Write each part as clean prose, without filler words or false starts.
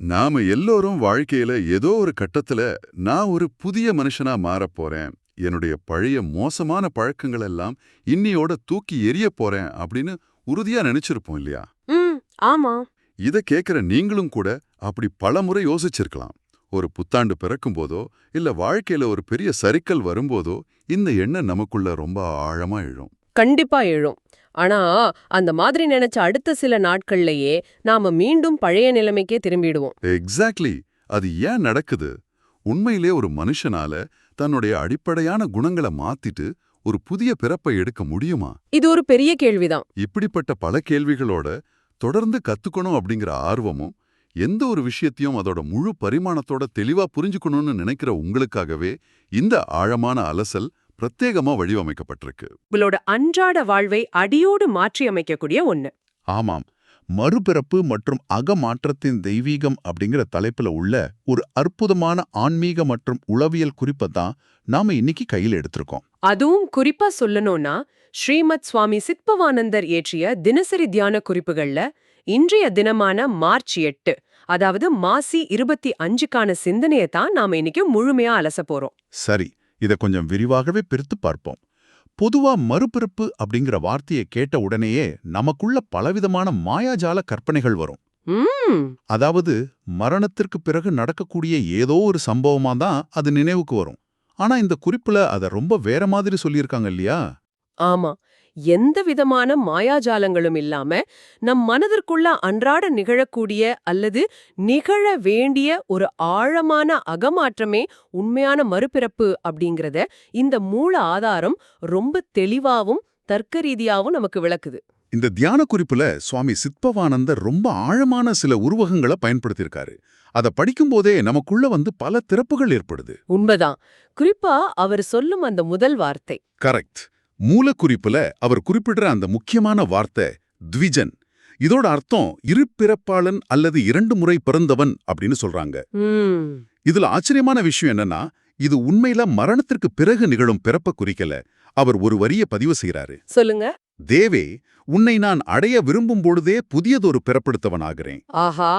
நாம எல்லோரும் வாழ்க்கையில ஏதோ ஒரு கட்டத்துல நான் ஒரு புதிய மனுஷனா மாறப் போறேன், என்னுடைய பழைய மோசமான பழக்கங்கள் எல்லாம் இன்னியோட தூக்கி எறியப் போறேன் அப்படின்னு உறுதியா நினைச்சிருப்போம் இல்லையா? ம் ஆமா. இத கேக்குற நீங்களும் கூட அப்படி பலமுறை யோசிச்சிருக்கலாம். ஒரு புத்தாண்டு பிறக்கும் போதோ இல்ல வாழ்க்கையில ஒரு பெரிய சறுக்கல் வரும்போதோ இந்த எண்ணம் நமக்குள்ள ரொம்ப ஆழமா எழும். கண்டிப்பா எழும். ஆனா அந்த மாதிரி நினைச்ச அடுத்த சில நாட்கள்லயே நாம மீண்டும் பழைய நிலைமைக்கே திரும்பிடுவோம். எக்ஸாக்ட்லி. அது ஏன் நடக்குது? உண்மையிலே ஒரு மனுஷனால தன்னுடைய அடிப்படையான குணங்களை மாத்திட்டு ஒரு புதிய பிறப்பை எடுக்க முடியுமா? இது ஒரு பெரிய கேள்விதான். இப்படிப்பட்ட பல கேள்விகளோட தொடர்ந்து கத்துக்கணும் அப்படிங்கிற ஆர்வமும், எந்த ஒரு விஷயத்தையும் அதோட முழு பரிமாணத்தோட தெளிவா புரிஞ்சுக்கணும்னு நினைக்கிற உங்களுக்காகவே இந்த ஆழமான அலசல் பிரத்யேகமா வடிவமைக்கப்பட்டிருக்கு. உங்களோட அன்றாட வாழ்வை அடியோடு மாற்றி அமைக்கக்கூடிய ஒண்ணு. ஆமாம், மறுபிறப்பு மற்றும் அகமாற்றத்தின் தெய்வீகம் அப்படிங்கிற தலைப்புல உள்ள ஒரு அற்புதமான ஆன்மீக மற்றும் உளவியல் குறிப்பை தான் நாம இன்னைக்கு கையில் எடுத்திருக்கோம். அதுவும் குறிப்பா சொல்லணும்னா ஸ்ரீமத் சுவாமி சித்பவானந்தர் இயற்றிய தினசரி தியான குறிப்புகள்ல இன்றைய தினமான மார்ச் 8, அதாவது மாசி 25க்கான சிந்தனையை தான் நாம இன்னைக்கு முழுமையா அலச போறோம். சரி, இதை கொஞ்சம் விரிவாகவே பிரித்து பார்ப்போம். பொதுவா மறுபிறப்பு அப்படிங்கிற வார்த்தையை கேட்ட உடனேயே நமக்குள்ள பலவிதமான மாயாஜால கற்பனைகள் வரும். ம் அதாவது மரணத்திற்கு பிறகு நடக்கக்கூடிய ஏதோ ஒரு சம்பவமா தான் அது நினைவுக்கு வரும். ஆனா இந்த குறிப்புல அதை ரொம்ப வேற மாதிரி சொல்லியிருக்காங்க இல்லையா? ஆமா. எந்த விதமான மாயாஜாலங்களும் இல்லாம நம் மனதிற்குள்ள அன்றாட நிகழக்கூடிய அல்லது நிகழ வேண்டிய ஒரு ஆழமான அகமாற்றமே உண்மையான மறுபிறப்பு அப்படிங்கறத இந்த மூல ஆதாரம் ரொம்ப தெளிவாவும் தர்க்க ரீதியாவும் நமக்கு விளக்குது. இந்த தியான குறிப்புல சுவாமி சித்பவானந்தர் ரொம்ப ஆழமான சில உருவகங்களை பயன்படுத்தியிருக்காரு. அதை படிக்கும்போதே நமக்குள்ள பல திறப்புகள் ஏற்படுது. உண்மைதான். குறிப்பா அவர் சொல்லும் அந்த முதல் வார்த்தை. கரெக்ட். மூலக்குறிப்புல அவர் குறிப்பிடுற அந்த முக்கியமான வார்த்தை த்விஜன். இதோட அர்த்தம் இருபிறப்பாளன் அல்லது 2 முறை பிறந்தவன் அப்படின்னு சொல்றாங்க. ம் இதுல ஆச்சரியமான விஷயம் என்னன்னா, இது உண்மையில மரணத்திற்கு பிறகு நிகழும் பிறப்ப குறிக்கல. அவர் ஒரு வரிய பதிவு செய்யறாரு. சொல்லுங்க. தேவே, உன்னை நான் அடைய விரும்பும் பொழுதே புதியதொரு பிறப்பெடுத்தவனாகிறேன். ஆஹா.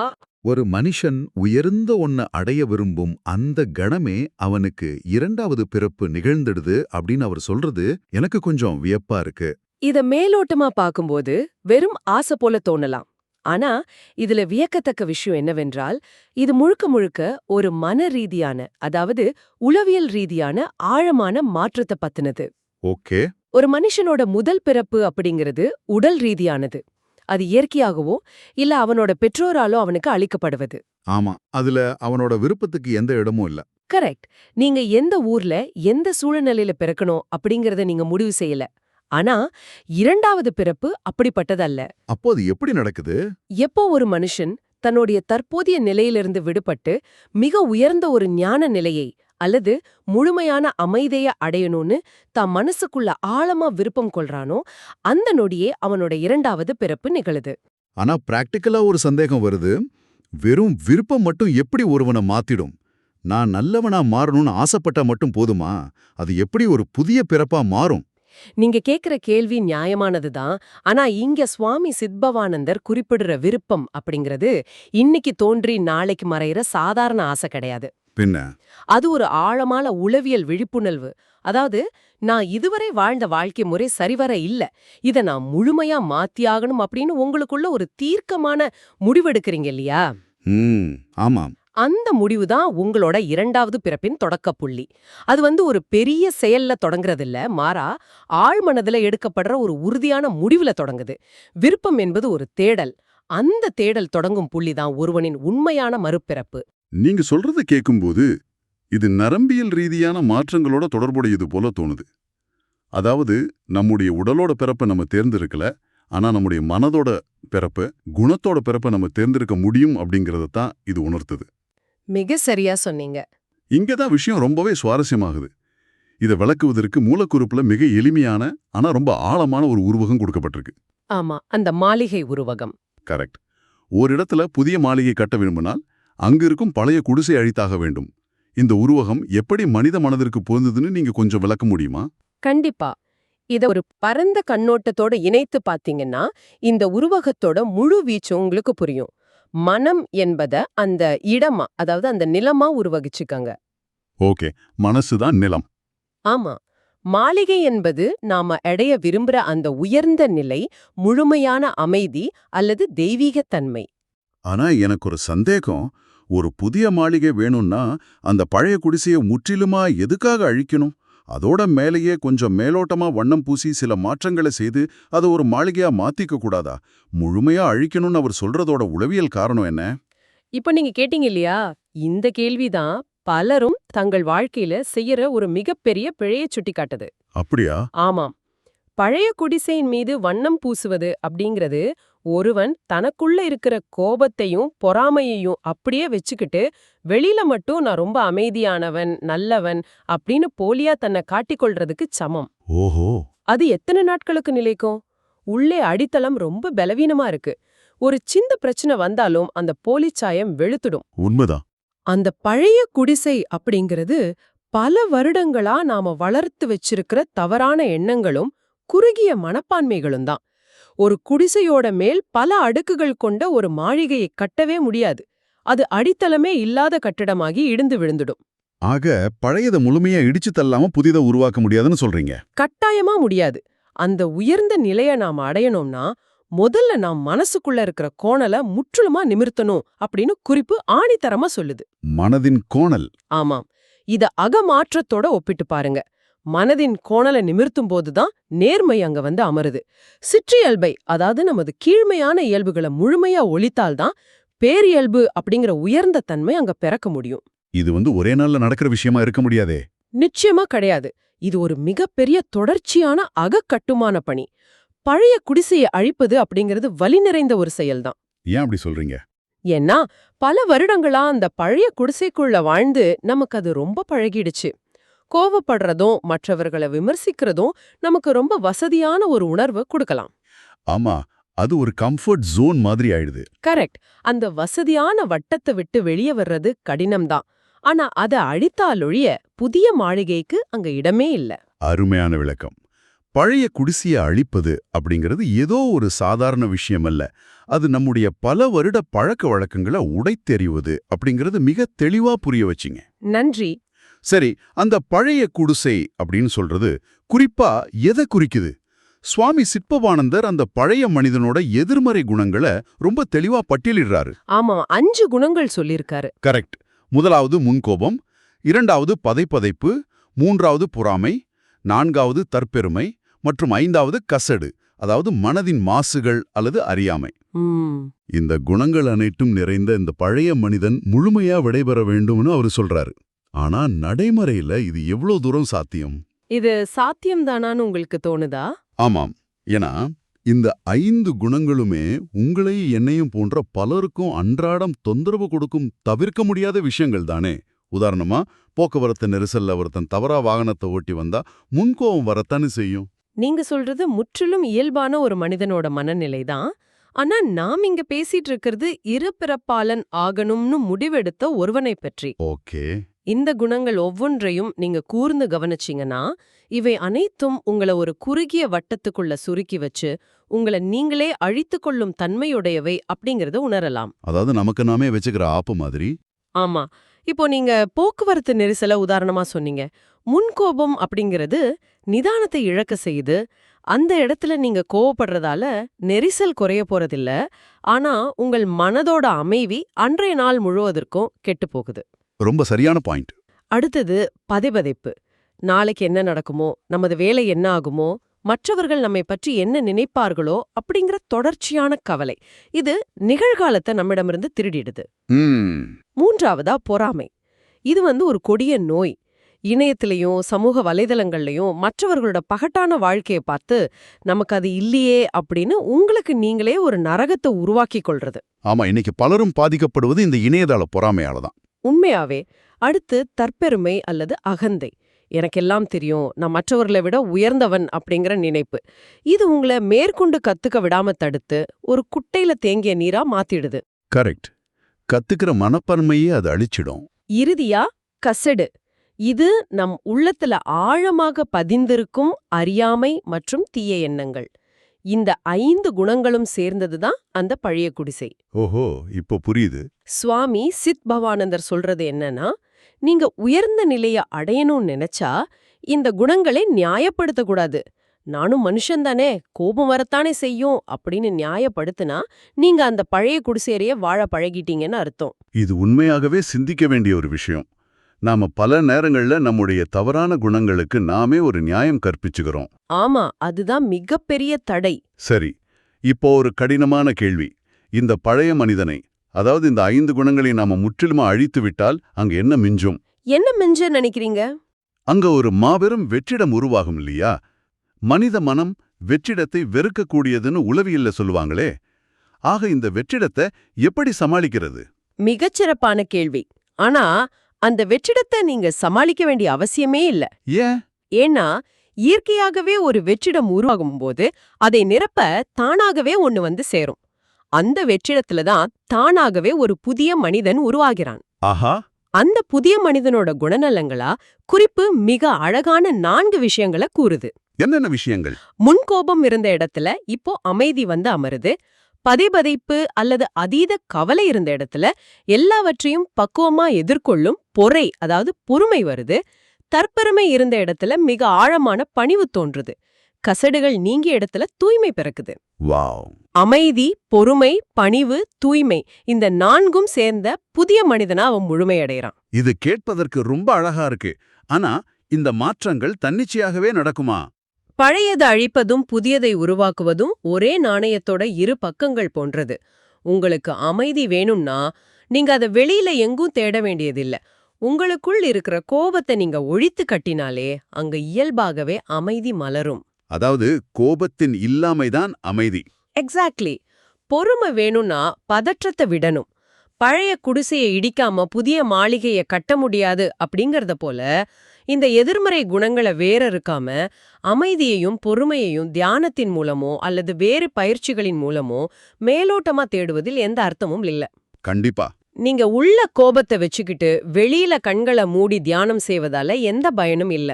ஒரு மனுஷன் உயர்ந்த ஒன்ன அடைய விரும்பும் அந்த கணமே அவனுக்கு 2வது பிறப்பு நிகழ்ந்துடுது அப்படின்னு அவர் சொல்றது எனக்கு கொஞ்சம் வியப்பா இருக்கு. இத மேலோட்டமா பாக்கும்போது வெறும் ஆசை போல தோணலாம். ஆனா இதுல வியக்கத்தக்க விஷயம் என்னவென்றால், இது முழுக்க முழுக்க ஒரு மன ரீதியான, அதாவது உளவியல் ரீதியான ஆழமான மாற்றத்தை பத்தினது. ஓகே. ஒரு மனுஷனோட முதல் பிறப்பு அப்படிங்கிறது உடல் ரீதியானது. அது இயற்கையாகவோ இல்ல அவனோட பெற்றோராலோ அவனுக்கு அளிக்கப்படுவது. ஆமா, அதுல அவனோட விருப்பத்துக்கு எந்த இடமும் இல்ல. கரெக்ட். நீங்க எந்த ஊர்ல எந்த சூழ்நிலையில பிறக்கணும் அப்படிங்கறத நீங்க முடிவு செய்யல. ஆனா 2வது பிறப்பு அப்படிப்பட்டதல்ல. அப்போ அது எப்படி நடக்குது? எப்போ ஒரு மனுஷன் தன்னுடைய தற்போதைய நிலையிலிருந்து விடுபட்டு மிக உயர்ந்த ஒரு ஞான நிலையை அல்லது முழுமையான அமைதிய அடையணும்னு தான் மனசுக்குள்ள ஆழமா விருப்பம் கொள்றானோ, அந்த நொடியே அவனோட 2வது பிறப்பு நிகழுது. ஆனா பிராக்டிக்கலா ஒரு சந்தேகம் வருது. வெறும் விருப்பம் மட்டும் எப்படி ஒருவனை மாத்திடும்? நான் நல்லவனா மாறணும்னு ஆசைப்பட்டா மட்டும் போதுமா? அது எப்படி ஒரு புதிய பிறப்பா மாறும்? நீங்க கேக்குற கேள்வி நியாயமானதுதான். ஆனா இங்க சுவாமி சித்பவானந்தர் குறிப்பிடுற விருப்பம் அப்படிங்கிறது இன்னைக்கு தோன்றி நாளைக்கு மறையிற சாதாரண ஆசை கிடையாது. பின்ன அது ஒரு ஆழமான உளவியல் விழிப்புணர்வு. அதாவது, நான் இதுவரை வாழ்ந்த வாழ்க்கை முறை சரிவர இல்ல, இத நான் முழுமையா மாத்தியாகணும் அப்படின்னு உங்களுக்குள்ள ஒரு தீர்க்கமான முடிவெடுக்கிறீங்க இல்லையா? ஆமாம். அந்த முடிவுதான் உங்களோட 2வது பிறப்பின் தொடக்க புள்ளி. அது ஒரு பெரிய செயல்ல தொடங்குறதில்ல, மாறா ஆழ்மனதுல எடுக்கப்படுற ஒரு உறுதியான முடிவுல தொடங்குது. விருப்பம் என்பது ஒரு தேடல். அந்த தேடல் தொடங்கும் புள்ளிதான் ஒருவனின் உண்மையான மறுபிறப்பு. நீங்க சொல்றத கேட்கும்போது இது நரம்பியல் ரீதியான மாற்றங்களோட தொடர்புடையது போல தோணுது. அதாவது நம்முடைய உடலோட பிறப்பை நம்ம தேர்ந்தெடுக்கல, ஆனா நம்முடைய மனதோட பிறப்ப, குணத்தோட பிறப்பை நம்ம தேர்ந்தெடுக்க முடியும் அப்படிங்கறத தான் இது உணர்த்துது. மிக சரியா சொன்னீங்க. இங்கதான் விஷயம் ரொம்பவே சுவாரஸ்யமாகுது. இதை விளக்குவதற்கு மூலக்குறிப்புல மிக எளிமையான ஆனா ரொம்ப ஆழமான ஒரு உருவகம் கொடுக்கப்பட்டிருக்கு. ஆமா, அந்த மாளிகை உருவகம். கரெக்ட். ஓரிடத்துல புதிய மாளிகை கட்ட விரும்பினால் அங்கு இருக்கும் பழைய குடிசை அழித்தாக வேண்டும். இந்த உருவகம் எப்படி மனித மனதிற்கு பொருந்ததுன்னு நீங்க கொஞ்சம் விளக்க முடியுமா? கண்டிப்பா. இத ஒரு பரந்த கண்ணோட்டத்தோட இணைத்து பாத்தீங்கன்னா இந்த உருவகத்தோட முழு வீச்சு உங்களுக்கு புரியும். மனம் என்பத அந்த இடமா, அதாவது அந்த நிலமா உருவகிச்சுக்கங்க. ஓகே, மனசுதான் நிலம். ஆமா. மாளிகை என்பது நாம அடைய விரும்புற அந்த உயர்ந்த நிலை, முழுமையான அமைதி அல்லது தெய்வீகத்தன்மை. ஆனா எனக்கு ஒரு சந்தேகம். ஒரு புதிய மாளிகை வேணும்னா அந்த பழைய குடிசையை முற்றிலுமா எதுக்காக அழிக்கணும்? அதோட மேலேயே கொஞ்சம் மேலோட்டமா வண்ணம் பூசி சில மாற்றங்களை செய்து அதை ஒரு மாளிகையா மாத்திக்க கூடாதா? முழுமையா அழிக்கணும்னு அவர் சொல்றதோட உளவியல் காரணம் என்ன? இப்ப நீங்க கேட்டீங்க இல்லையா? இந்த கேள்விதான் பலரும் தங்கள் வாழ்க்கையில செய்யற ஒரு மிகப்பெரிய பிழையை சுட்டிக்காட்டுது. அப்படியா? ஆமாம். பழைய குடிசையின் மீது வண்ணம் பூசுவது அப்படிங்கிறது ஒருவன் தனக்குள்ள இருக்கிற கோபத்தையும் பொறாமையையும் அப்படியே வச்சுக்கிட்டு வெளியில மட்டும் நான் ரொம்ப அமைதியானவன், நல்லவன் அப்படின்னு போலியா தன்னை காட்டிக்கொள்றதுக்கு சமம். ஓஹோ. அது எத்தனை நாட்களுக்கு நிலைக்கும்? உள்ளே அடித்தளம் ரொம்ப பலவீனமா இருக்கு. ஒரு சின்ன பிரச்சனை வந்தாலும் அந்த போலிச்சாயம் வெளுத்துடும். உண்மைதான். அந்த பழைய குடிசை அப்படிங்கிறது பல வருடங்களா நாம வளர்த்து வச்சிருக்கிற தவறான எண்ணங்களும் குறுகிய மனப்பான்மைகளும் தான். ஒரு குடிசையோட மேல் பல அடுக்குகள் கொண்ட ஒரு மாளிகையை கட்டவே முடியாது. அது அடித்தளமே இல்லாத கட்டிடமாகி இடிந்து விழுந்துடும். ஆக பழையதை முழுமையா இடிச்சு தள்ளாம புதிதை உருவாக்க முடியாதுன்னு சொல்றீங்க. கட்டாயமா முடியாது. அந்த உயர்ந்த நிலைய நாம அடையணும்னா முதல்ல நாம் மனசுக்குள்ள இருக்கிற கோணலை முற்றிலுமா நிமிர்த்தணும் அப்படின்னு குறிப்பு ஆணித்தரமா சொல்லுது. மனதின் கோணல். ஆமாம். இத அகமாற்றத்தோட ஒப்பிட்டு பாருங்க. மனதின் கோணலை நிமிர்த்தும் போதுதான் நேர்மை அங்க வந்து அமருது. சிற்றியல்பை, அதாவது நமது கீழ்மையான இயல்புகளை முழுமையா ஒழித்தால்தான் பேரியல்பு அப்படிங்கிற உயர்ந்த தன்மை அங்க பிறக்க முடியும். இது ஒரே நாள்ல நடக்கிற விஷயமா இருக்க முடியாதே. நிச்சயமா கிடையாது. இது ஒரு மிகப்பெரிய தொடர்ச்சியான அகக்கட்டுமான பணி. பழைய குடிசையை அழிப்பது அப்படிங்கிறது வலி நிறைந்த ஒரு செயல்தான். ஏன் அப்படி சொல்றீங்க? ஏன்னா பல வருடங்களா அந்த பழைய குடிசைக்குள்ள வாழ்ந்து நமக்கு அது ரொம்ப பழகிடுச்சு. கோவப்படுறதும் மற்றவர்களை விமர்சிக்கிறதும் நமக்கு ரொம்ப வசதியான ஒரு உணர்வு கொடுக்கலாம். ஆமா, அது ஒரு கம்ஃபர்ட் ஜோன் மாதிரி ஆயிடுது. கரெக்ட். அந்த வசதியான வட்டத்தை விட்டு வெளியே வர்றது கடினம்தான். ஆனா அதை அழித்தாலொழிய புதிய மாளிகைக்கு அங்க இடமே இல்ல. அருமையான விளக்கம். பழைய குடிசையை அழிப்பது அப்படிங்கிறது ஏதோ ஒரு சாதாரண விஷயம் அல்ல. அது நம்முடைய பல வருட பழக்க வழக்கங்களை உடைத்தெறிவது அப்படிங்கிறது மிக தெளிவா புரிய வச்சிங்க. நன்றி. சரி, அந்த பழைய குடிசை அப்படின்னு சொல்றது குறிப்பா எதை குறிக்குது? சுவாமி சித்பவானந்தர் அந்த பழைய மனிதனோட எதிர்மறை குணங்களை ரொம்ப தெளிவா பட்டியலிடுறாரு. ஆமா, 5 குணங்கள் சொல்லியிருக்காரு. கரெக்ட். முதலாவது முன்கோபம், 2வது பதைப்பதைப்பு, 3வது பொறாமை, 4வது தற்பெருமை மற்றும் 5வது கசடு, அதாவது மனதின் மாசுகள் அல்லது அறியாமை. இந்த குணங்கள் அனைத்தும் நிறைந்த இந்த பழைய மனிதன் முழுமையா விடைபெற வேண்டும்னு அவர் சொல்றாரு. ஆனா நடைமுறையில இது எவ்வளவு தூரம் சாத்தியம்? இது சாத்தியம்தானான்னு உங்களுக்கு தோணுதா? ஆமாம். ஏன்னா இந்த 5 குணங்களுமே உங்களை என்னையும் போன்ற பலருக்கும் அன்றாடம் தொந்தரவு கொடுக்கும் தவிர்க்க முடியாத விஷயங்கள் தானே. உதாரணமா, போக்குவரத்து நெரிசல்ல ஒருத்தன் தவறா வாகனத்தை ஓட்டி வந்தா முன்கோபம் வரத்தானே செய்யும். நீங்க சொல்றது முற்றிலும் இயல்பான ஒரு மனிதனோட மனநிலைதான். ஆனா நாம் இங்க பேசிட்டு இருக்கிறது இருபிறப்பாளன் ஆகணும்னு முடிவெடுத்த ஒருவனை பற்றி. ஓகே. இந்த குணங்கள் ஒவ்வொன்றையும் நீங்க கூர்ந்து கவனிச்சீங்கன்னா இவை அனைத்தும் உங்களை ஒரு குறுகிய வட்டத்துக்குள்ள சுருக்கி வச்சு உங்களை நீங்களே அழித்துக் கொள்ளும் தன்மையுடையவை அப்படிங்கறத உணரலாம். அதாவது நமக்கு நாமே வச்சுக்கிற ஆப்பு மாதிரி. ஆமா. இப்போ நீங்க போக்குவரத்து நெரிசல உதாரணமா சொன்னீங்க. முன்கோபம் அப்படிங்கிறது நிதானத்தை இழக்க செய்யுது. அந்த இடத்துல நீங்க கோவப்படுறதால நெரிசல் குறைய போறதில்ல. ஆனா உங்கள் மனதோட அமைதி அன்றைய நாள் முழுவதற்கும் கெட்டு போகுது. ரொம்ப சரியான பாயிண்ட். அடுத்தது பதைபதைப்பு. நாளைக்கு என்ன நடக்குமோ, நமது வேலை என்ன ஆகுமோ, மற்றவர்கள் நம்மை பற்றி என்ன நினைப்பார்களோ அப்படிங்கிற தொடர்ச்சியான கவலை. இது நிகழ்காலத்தை நம்மிடமிருந்து திருடிடுது. 3வதா பொறாமை. இது ஒரு கொடிய நோய். இணையத்திலையும் சமூக வலைதளங்கள்லயும் மற்றவர்களோட பகட்டான வாழ்க்கையை பார்த்து நமக்கு அது இல்லையே அப்படின்னு உங்களுக்கு நீங்களே ஒரு நரகத்தை உருவாக்கிக் கொள்றது. ஆமா, இன்னைக்கு பலரும் பாதிக்கப்படுவது இந்த இணையதள பொறாமையால தான். உண்மையாவே. அடுத்து தற்பெருமை அல்லது அகந்தை. எனக்கெல்லாம் தெரியும், நான் மற்றவர்களை விட உயர்ந்தவன் அப்படிங்கிற நினைப்பு. இது உங்களை மேற்கொண்டு கத்துக்க விடாம தடுத்து ஒரு குட்டையில தேங்கிய நீரா மாத்திடுது. கரெக்ட். கத்துக்கிற மனப்பான்மையே அது அழிச்சிடும். இறுதியா கசடு. இது நம் உள்ளத்துல ஆழமாக பதிந்திருக்கும் அறியாமை மற்றும் தீய எண்ணங்கள். இந்த 5 குணங்களும் சேர்ந்ததுதான் அந்த பழைய குடிசை. ஓஹோ, இப்போ புரியுது. சுவாமி சித் பவானந்தர் சொல்றது என்னன்னா, நீங்க உயர்ந்த நிலைய அடையணும்னு நினைச்சா இந்த குணங்களை நியாயப்படுத்தக்கூடாது. நானும் மனுஷன்தானே, கோபம் வரத்தானே செய்யும் அப்படின்னு நியாயப்படுத்தினா நீங்க அந்த பழைய குடிசேரிய வாழ பழகிட்டீங்கன்னு அர்த்தம். இது உண்மையாகவே சிந்திக்க வேண்டிய ஒரு விஷயம். நாம பல நேரங்கள்ல நம்முடைய தவறான குணங்களுக்கு நாமே ஒரு நியாயம் கற்பிச்சுக்கிறோம். ஆமா, அதுதான் மிகப்பெரிய தடை. சரி, இப்போ ஒரு கடினமான கேள்வி. இந்த பழைய மனிதனை, அதாவது இந்த 5 குணங்களை நாம முற்றிலுமா அழித்து விட்டால் அங்க என்ன மிஞ்சும்? என்ன மிஞ்ச நினைக்கிறீங்க? அங்க ஒரு மாபெரும் வெற்றிடம் உருவாகும் இல்லையா? மனித மனம் வெற்றிடத்தை வெறுக்கக்கூடியதுன்னு உளவியல்ல சொல்லுவாங்களே. ஆக இந்த வெற்றிடத்தை எப்படி சமாளிக்கிறது? மிகச்சிறப்பான கேள்வி. ஆனா அந்த வெற்றிடத்தை நீங்க சமாளிக்க வேண்டிய அவசியமே இல்ல. ஏன்? ஏன்னா இயற்கையாகவே ஒரு வெற்றிடம் உருவாகும்போது அதை நிரப்ப தானாகவே ஒண்ணு வந்து சேரும். அந்த வெற்றிடத்துல தான் தானாகவே ஒரு புதிய மனிதன் உருவாகிறான். ஆஹா, அந்த புதிய மனிதனோட குணநலங்களா குறிப்பு மிக அழகான 4 விஷயங்களை கூறுது. என்னென்ன விஷயங்கள்? முன்கோபம் இருந்த இடத்துல இப்போ அமைதி வந்து அமருது. பதைபதைப்பு அல்லது அதீத கவலை இருந்த இடத்துல எல்லாவற்றையும் பக்குவமா எதிர்கொள்ளும் பொறை, அதாவது பொறுமை வருது. தற்பெருமை இருந்த இடத்துல மிக ஆழமான பணிவு தோன்றுது. கசடுகள் நீங்கிய இடத்துல தூய்மை பிறக்குது. வாவ்! அமைதி, பொறுமை, பணிவு, தூய்மை, இந்த 4ம் சேர்ந்த புதிய மனிதனா அவன் முழுமையடைறான். இது கேட்பதற்கு ரொம்ப அழகா இருக்கு. ஆனா இந்த மாற்றங்கள் தன்னிச்சையாகவே நடக்குமா? பழையதை அழிப்பதும் புதியதை உருவாக்குவதும் ஒரே நாணயத்தோட 2 பக்கங்கள் போன்றது. உங்களுக்கு அமைதி வேணும்னா நீங்க அதை வெளியில எங்கும் தேட வேண்டியதில்ல. உங்களுக்குள் இருக்கிற கோபத்தை நீங்க ஒழித்து கட்டினாலே அங்க இயல்பாகவே அமைதி மலரும். அதாவது கோபத்தின் இல்லாமைதான் அமைதி. எக்ஸாக்ட்லி. பொறுமை வேணும்னா பதற்றத்தை விடணும். பழைய குடிசையை இடிக்காம புதிய மாளிகையை கட்ட முடியாது அப்படிங்கறத போல இந்த எதிர்மறை குணங்களை வேற இருக்காம அமைதியையும் பொறுமையையும் தியானத்தின் மூலமோ அல்லது வேறு பயிற்சிகளின் மூலமோ மேலோட்டமா தேடுவதில் எந்த அர்த்தமும் இல்ல. கண்டிப்பா. நீங்க உள்ள கோபத்தை வச்சுக்கிட்டு வெளியில கண்களை மூடி தியானம் செய்வதால எந்த பயனும் இல்ல.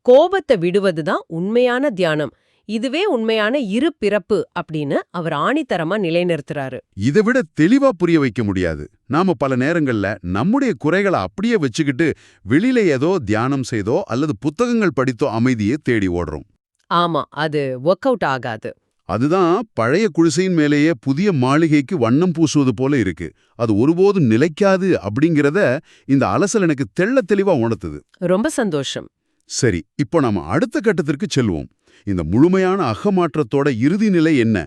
கோபத்தை விடுவதுதான் உண்மையான தியானம். இதுவே உண்மையான பிறப்பு அப்படின்னு அவர் ஆணித்தரமா நிலைநிறுத்துறாரு. இதை விட தெளிவா புரிய வைக்க முடியாது. நாம பல நேரங்கள்ல நம்முடைய குறைகளை அப்படியே வச்சுக்கிட்டு வெளியில ஏதோ தியானம் செய்தோ அல்லது புத்தகங்கள் படித்தோ அமைதியை தேடி ஓடுறோம். ஆமா, அது ஒர்க் அவுட் ஆகாது. அதுதான் பழைய குடிசையின் மேலேயே புதிய மாளிகைக்கு வண்ணம் பூசுவது போல இருக்கு. அது ஒருபோதும் நிலைக்காது அப்படிங்கிறத இந்த அலசல் எனக்கு தெள்ளத் தெளிவா உணர்த்துது. ரொம்ப சந்தோஷம். சரி, இப்போ நாம அடுத்த கட்டத்திற்கு செல்வோம். இந்த முழுமையான அகமாற்றத்தோட இறுதி நிலை என்ன?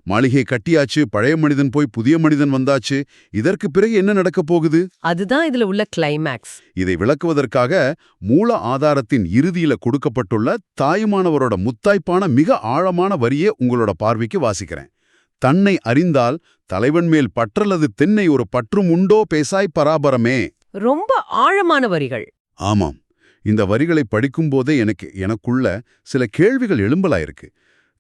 மாளிகை கட்டியாச்சு, பழைய மனிதன் போய் புதிய மனிதன் வந்தாச்சு. இதற்கு பிறகு என்ன நடக்கப் போகுது? அதுதான் இதுல உள்ள கிளைமேக்ஸ். இதை விளக்குவதற்காக மூல ஆதாரத்தின் இறுதியில கொடுக்கப்பட்டுள்ள தாயுமானவரோட முத்தாய்ப்பான மிக ஆழமான வரியே உங்களோட பார்வைக்கு வாசிக்கிறேன். தன்னை அறிந்தால் தலைவன் மேல் பற்றல்லது தென்னை ஒரு பற்றும் உண்டோ பேசாய் பராபரமே. ரொம்ப ஆழமான வரிகள். ஆமாம். இந்த வரிகளை படிக்கும்போதே எனக்குள்ள சில கேள்விகள் எழும்பலாயிருக்கு.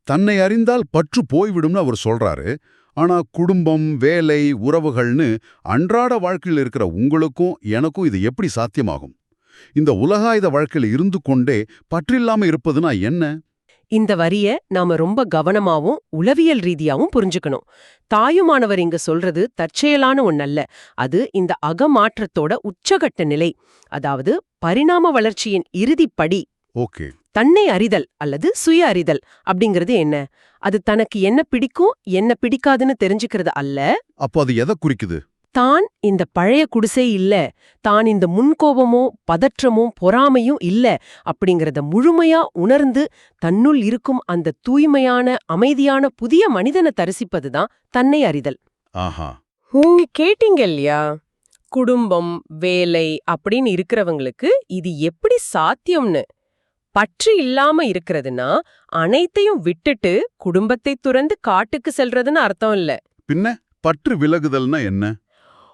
தன்னை அறிந்தால் பற்று போய்விடும்னு அவர் சொல்றாரு. ஆனா குடும்பம், வேலை, உறவுகள்னு அன்றாட வாழ்க்கையில் இருக்கிற உங்களுக்கும் எனக்கும் இது எப்படி சாத்தியமாகும்? இந்த உலகாயுத வாழ்க்கையில் இருந்து கொண்டே பற்றில்லாம இருப்பதுனா என்ன? இந்த வரிய நாம ரொம்ப கவனமாவும் உளவியல் ரீதியாவும் புரிஞ்சுக்கணும். தாயுமானவர் இங்க சொல்றது தற்செயலான ஒன்னல்ல. அது இந்த அகமாற்றத்தோட உச்சகட்ட நிலை, அதாவது பரிணாம வளர்ச்சியின் இறுதிப்படி. ஓகே. தன்னை அறிதல் அல்லது சுய அறிதல் அப்படிங்கிறது என்ன? அது தனக்கு என்ன பிடிக்கும் என்ன பிடிக்காதுன்னு தெரிஞ்சுக்கிறது அல்ல. அப்போ அது எதை குறிக்குது? தான் இந்த பழைய குடிசை இல்ல, தான் இந்த முன்கோபமோ பதற்றமோ பொறாமையும் இல்ல அப்படிங்கறத முழுமையா உணர்ந்து தன்னுள் இருக்கும் அந்த தூய்மையான அமைதியான புதிய மனிதனை தரிசிப்பதுதான் தன்னை அறிதல். ஆஹா. கேட்டீங்க இல்லையா? குடும்பம், வேலை அப்படின்னு இருக்கிறவங்களுக்கு இது எப்படி சாத்தியம்னு. பற்று இல்லாம இருக்கிறதுனா அனைத்தையும் விட்டுட்டு குடும்பத்தை துறந்து காட்டுக்கு செல்றதுன்னு அர்த்தம் இல்ல. பின்ன பற்று விலகுதல்னா என்ன?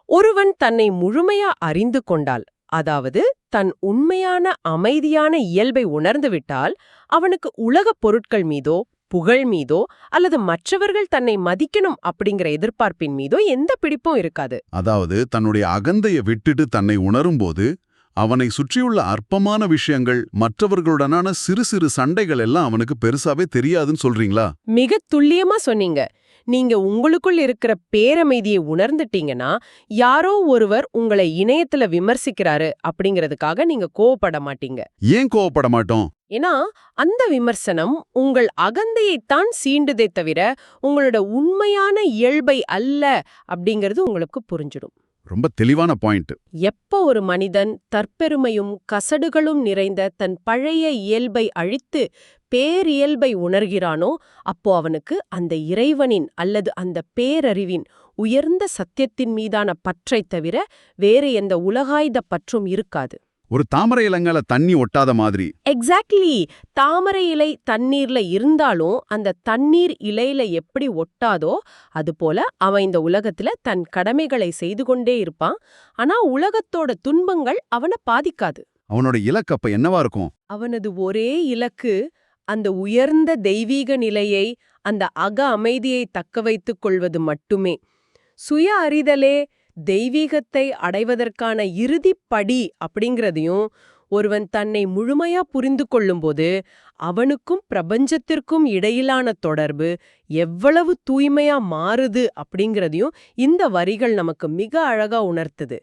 ஒருவன் தன்னை முழுமையா அறிந்து கொண்டால், அதாவது தன் உண்மையான அமைதியான இயல்பை உணர்ந்து விட்டால், அவனுக்கு உலகப் பொருட்கள் மீதோ புகழ் மீதோ அல்லது மற்றவர்கள் தன்னை மதிக்கணும் அப்படிங்கிற எதிர்பார்ப்பின் மீதோ எந்த பிடிப்பும் இருக்காது. அதாவது தன்னுடைய அகந்தையை விட்டுட்டு தன்னை உணரும்போது அவனை சுற்றியுள்ள அற்பமான விஷயங்கள், மற்றவர்களுடனான சிறு சிறு சண்டைகள் எல்லாம் அவனுக்கு பெருசாவே தெரியாதுன்னு சொல்றீங்களா? மிக துல்லியமா சொன்னீங்க. நீங்க உங்களுக்குள் இருக்கிற பேரமைதியை உணர்ந்துட்டீங்கன்னா, யாரோ ஒருவர் உங்களை இணையத்துல விமர்சிக்கிறாரு அப்படிங்கிறதுக்காக நீங்க கோவப்பட மாட்டீங்க. ஏன் கோவப்பட மாட்டோம்? ஏன்னா அந்த விமர்சனம் உங்கள் அகந்தையைத்தான் சீண்டுதே தவிர உங்களோட உண்மையான இயல்பை அல்ல அப்படிங்கிறது உங்களுக்கு புரிஞ்சிடும். ரொம்ப தெளிவான பாயிண்ட். எப்போ ஒரு மனிதன் தற்பெருமையும் கசடுகளும் நிறைந்த தன் பழைய இயல்பை அழித்து பேரியல்பை உணர்கிறானோ அப்போ அவனுக்கு அந்த இறைவனின் அல்லது அந்த பேரறிவின் உயர்ந்த சத்தியத்தின் மீதான பற்றைத் தவிர வேறு எந்த உலகாய்த பற்றும் இருக்காது. ஒரு தாமரை இலங்கால தண்ணி ஒட்டாத மாதிரி. எக்ஸாக்ட்லி. தாமரை இலை தண்ணீர்ல இருந்தாலும் அந்த தண்ணீர் இலையில எப்படி ஒட்டாதோ அதுபோல அவன் இந்த உலகத்துல தன் கடமைகளை செய்து கொண்டே இருப்பான். ஆனா உலகத்தோட துன்பங்கள் அவனை பாதிக்காது. அவனோட இலக்கு அப்ப என்னவா இருக்கும்? அவனது ஒரே இலக்கு அந்த உயர்ந்த தெய்வீக நிலையை, அந்த அக அமைதியை தக்க வைத்துக் கொள்வது மட்டுமே. சுய அறிதலே தெய்வீகத்தை அடைவதற்கான இறுதிப் படி அப்படிங்கிறதையும் ஒருவன் தன்னை முழுமையா புரிந்து கொள்ளும்போது அவனுக்கும் பிரபஞ்சத்திற்கும் இடையிலான தொடர்பு எவ்வளவு தூய்மையா மாறுது அப்படிங்கிறதையும் இந்த வரிகள் நமக்கு மிக அழகா உணர்த்துது.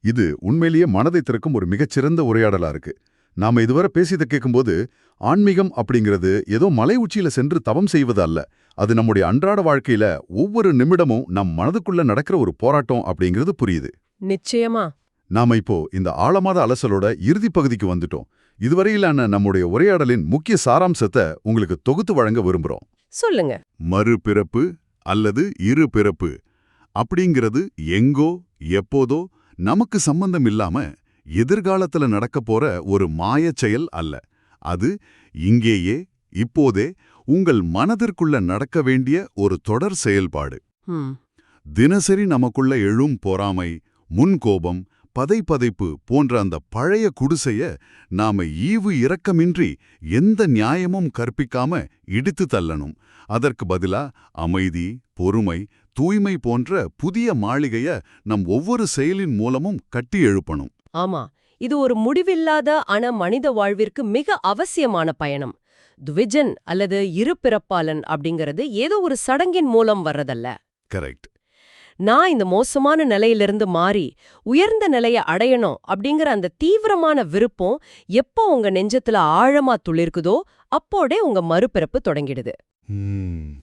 இது உண்மையிலேயே மனதை திறக்கும் ஒரு மிகச்சிறந்த உரையாடலா இருக்கு. நாம இதுவரை பேசியதை கேட்கும்போது ஆன்மீகம் அப்படிங்கிறது ஏதோ மலை உச்சியில சென்று தவம் செய்வது அல்ல. அது நம்முடைய அன்றாட வாழ்க்கையில ஒவ்வொரு நிமிடமும் நம் மனதுக்குள்ள நடக்கிற ஒரு போராட்டம் அப்படிங்கிறது புரியுது. நிச்சயமா. நாம இப்போ இந்த ஆழமாத அலசலோட இறுதிப் பகுதிக்கு வந்துட்டோம். இதுவரையிலான நம்முடைய உரையாடலின் முக்கிய சாராம்சத்தை உங்களுக்கு தொகுத்து வழங்க விரும்புறோம். சொல்லுங்க. மறுபிறப்பு அல்லது இரு பிறப்பு அப்படிங்கிறது எங்கோ எப்போதோ நமக்கு சம்பந்தம் இல்லாம எதிர்காலத்துல நடக்க போற ஒரு மாயச் செயல் அல்ல. அது இங்கேயே இப்போதே உங்கள் மனதிற்குள்ள நடக்க வேண்டிய ஒரு தொடர் செயல்பாடு. தினசரி நமக்குள்ள எழும் பொறாமை, முன்கோபம், பதைப்பதைப்பு போன்ற அந்த பழைய குடிசைய நாம ஈவு இரக்கமின்றி எந்த நியாயமும் கற்பிக்காம இடித்து தள்ளணும். அதற்கு பதிலா அமைதி, பொறுமை, தூய்மை போன்ற புதிய மாளிகைய நம் ஒவ்வொரு செயலின் மூலமும் கட்டி எழுப்பணும். ஆமா, இது ஒரு முடிவில்லாத ஆனா மனித வாழ்விற்கு மிக அவசியமான பயணம். த்விஜன் அல்லது இருபிறப்பாளன் அப்படிங்கிறது ஏதோ ஒரு சடங்கின் மூலம் வர்றதல்ல. கரெக்ட். நான் இந்த மோசமான நிலையிலிருந்து மாறி உயர்ந்த நிலையை அடையணும் அப்படிங்கிற அந்த தீவிரமான விருப்பம் எப்போ உங்க நெஞ்சத்துல ஆழமா துளிர்க்குதோ அப்போடே உங்க மறுபிறப்பு தொடங்கிடுது.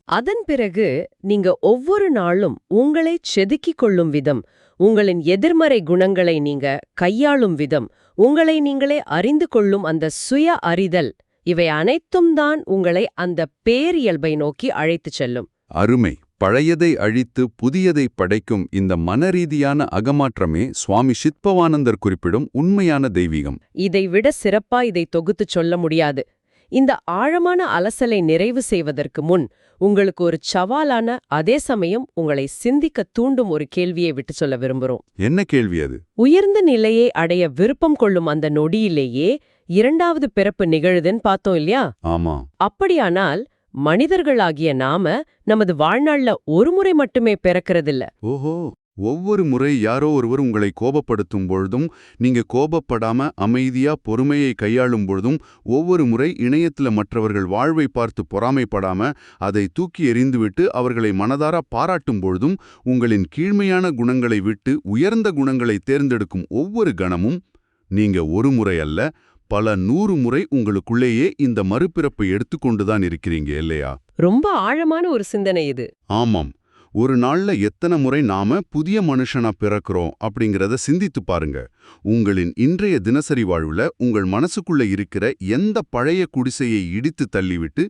அதன் பிறகு நீங்க ஒவ்வொரு நாளும் உங்களை செதுக்கிக் கொள்ளும் விதம், உங்களின் எதிர்மறை குணங்களை நீங்க கையாளும் விதம், உங்களை நீங்களே அறிந்து கொள்ளும் அந்த சுய அறிதல், இவை அனைத்தும் தான் உங்களை அந்த பேரியல்பை நோக்கி அழைத்துச் செல்லும். அருமை. பழையதை அழித்து புதியதை படைக்கும் இந்த மனரீதியான அகமாற்றமே சுவாமி சித்பவானந்தர் குறிப்பிடும் உண்மையான தெய்வீகம். இதைவிட சிறப்பா இதை தொகுத்துச் சொல்ல முடியாது. இந்த ஆழமான அலசலை நிறைவு செய்வதற்கு முன் உங்களுக்கு ஒரு சவாலான, அதே சமயம் உங்களை சிந்திக்க தூண்டும் ஒரு கேள்வியை விட்டு சொல்ல விரும்புறோம். என்ன கேள்வி அது? உயர்ந்த நிலையை அடைய விருப்பம் கொள்ளும் அந்த நொடியிலேயே இரண்டாவது பிறப்பு நிகழுதுன்னு பார்த்தோம் இல்லையா? ஆமா. அப்படியானால் மனிதர்களாகிய நாம நமது வாழ்நாள்ல ஒரு முறை மட்டுமே பிறக்கிறதில்ல. ஓஹோ. ஒவ்வொரு முறை யாரோ ஒருவர் உங்களை கோபப்படுத்தும் பொழுதும், நீங்க கோபப்படாம அமைதியா பொறுமையை கையாளும் பொழுதும், ஒவ்வொரு முறை இணையத்துல மற்றவர்கள் வாழ்வை பார்த்து பொறாமைப்படாம அதை தூக்கி எறிந்துவிட்டு அவர்களை மனதார பாராட்டும் பொழுதும், உங்களின் கீழ்மையான குணங்களை விட்டு உயர்ந்த குணங்களை தேர்ந்தெடுக்கும் ஒவ்வொரு கணமும் நீங்க ஒரு முறை அல்ல, பல 100 முறை உங்களுக்குள்ளேயே இந்த மறுபிறப்பை எடுத்துக்கொண்டுதான் இருக்கிறீங்க இல்லையா? ரொம்ப ஆழமான ஒரு சிந்தனை இது. ஆமாம். ஒரு நாள்ல எத்தனை முறை நாம புதிய மனுஷனா பிறக்கிறோம் அப்படிங்கறத சிந்தித்து பாருங்க. உங்களின் இன்றைய தினசரி வாழ்வுல உங்கள் மனசுக்குள்ள இருக்கிற எந்த பழைய குடிசையை இடித்து தள்ளிவிட்டு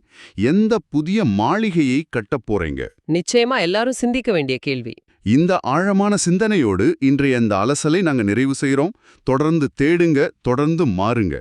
எந்த புதிய மாளிகையை கட்டப் போறீங்க? நிச்சயமா எல்லாரும் சிந்திக்க வேண்டிய கேள்வி. இந்த ஆழமான சிந்தனையோடு இன்றைய இந்த அலசலை நாங்க நிறைவு செய்றோம். தொடர்ந்து தேடுங்க, தொடர்ந்து மாறுங்க.